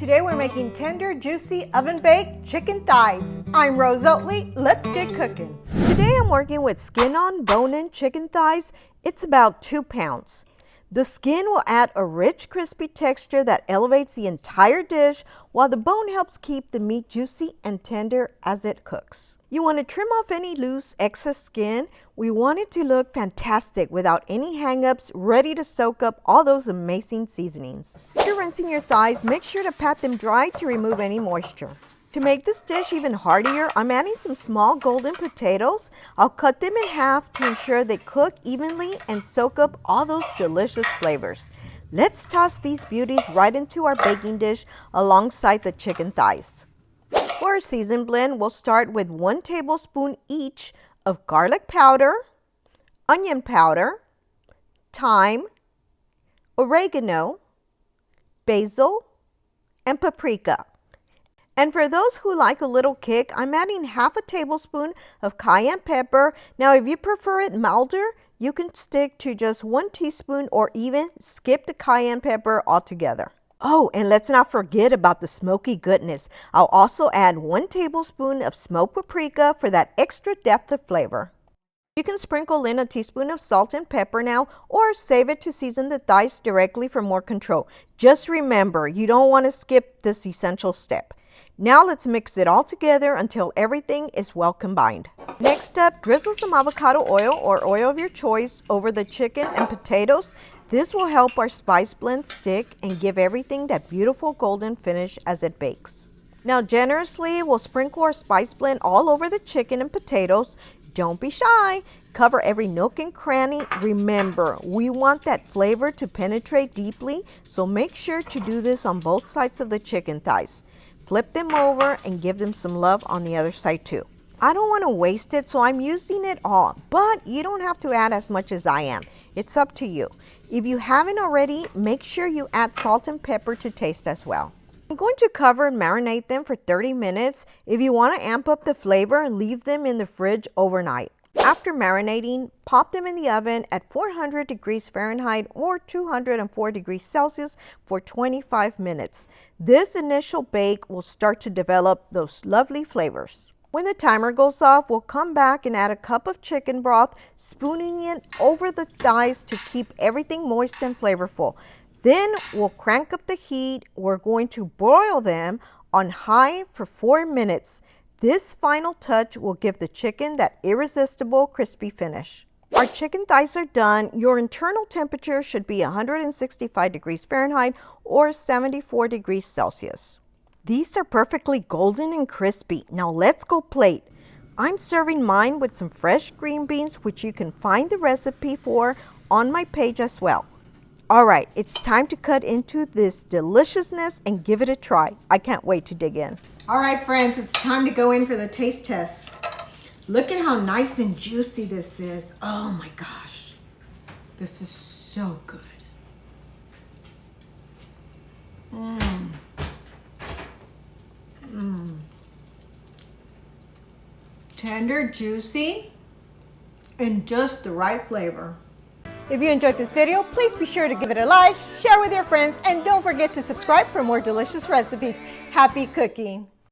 Today we're making tender, juicy, oven-baked chicken thighs. I'm Rose Oatley. Let's get cooking. Today I'm working with skin-on, bone-in chicken thighs. It's about 2 pounds. The skin will add a rich, crispy texture that elevates the entire dish, while the bone helps keep the meat juicy and tender as it cooks. You want to trim off any loose, excess skin. We want it to look fantastic without any hang-ups, ready to soak up all those amazing seasonings. After rinsing your thighs, make sure to pat them dry to remove any moisture. To make this dish even heartier, I'm adding some small golden potatoes. I'll cut them in half to ensure they cook evenly and soak up all those delicious flavors. Let's toss these beauties right into our baking dish alongside the chicken thighs. For our season blend, we'll start with 1 tablespoon each of garlic powder, onion powder, thyme, oregano, basil, and paprika. And for those who like a little kick, I'm adding half a tablespoon of cayenne pepper. Now, if you prefer it milder, you can stick to just 1 teaspoon or even skip the cayenne pepper altogether. Oh, and let's not forget about the smoky goodness. I'll also add 1 tablespoon of smoked paprika for that extra depth of flavor. You can sprinkle in a teaspoon of salt and pepper now, or save it to season the thighs directly for more control. Just remember, you don't want to skip this essential step. Now let's mix it all together until everything is well combined. Next up, drizzle some avocado oil or oil of your choice over the chicken and potatoes. This will help our spice blend stick and give everything that beautiful golden finish as it bakes. Now generously, we'll sprinkle our spice blend all over the chicken and potatoes. Don't be shy. Cover every nook and cranny. Remember, we want that flavor to penetrate deeply, so make sure to do this on both sides of the chicken thighs. Flip them over and give them some love on the other side too. I don't want to waste it, so I'm using it all, but you don't have to add as much as I am. It's up to you. If you haven't already, make sure you add salt and pepper to taste as well. I'm going to cover and marinate them for 30 minutes. If you want to amp up the flavor, leave them in the fridge overnight. After marinating, pop them in the oven at 400 degrees Fahrenheit or 204 degrees Celsius for 25 minutes. This initial bake will start to develop those lovely flavors. When the timer goes off, we'll come back and add a cup of chicken broth, spooning it over the thighs to keep everything moist and flavorful. Then we'll crank up the heat. We're going to broil them on high for 4 minutes. This final touch will give the chicken that irresistible crispy finish. Our chicken thighs are done. Your internal temperature should be 165 degrees Fahrenheit or 74 degrees Celsius. These are perfectly golden and crispy. Now let's go plate. I'm serving mine with some fresh green beans, which you can find the recipe for on my page as well. All right, it's time to cut into this deliciousness and give it a try. I can't wait to dig in. All right, friends, it's time to go in for the taste test. Look at how nice and juicy this is. Oh my gosh, this is so good. Tender, juicy, and just the right flavor. If you enjoyed this video, please be sure to give it a like, share with your friends, and don't forget to subscribe for more delicious recipes. Happy cooking!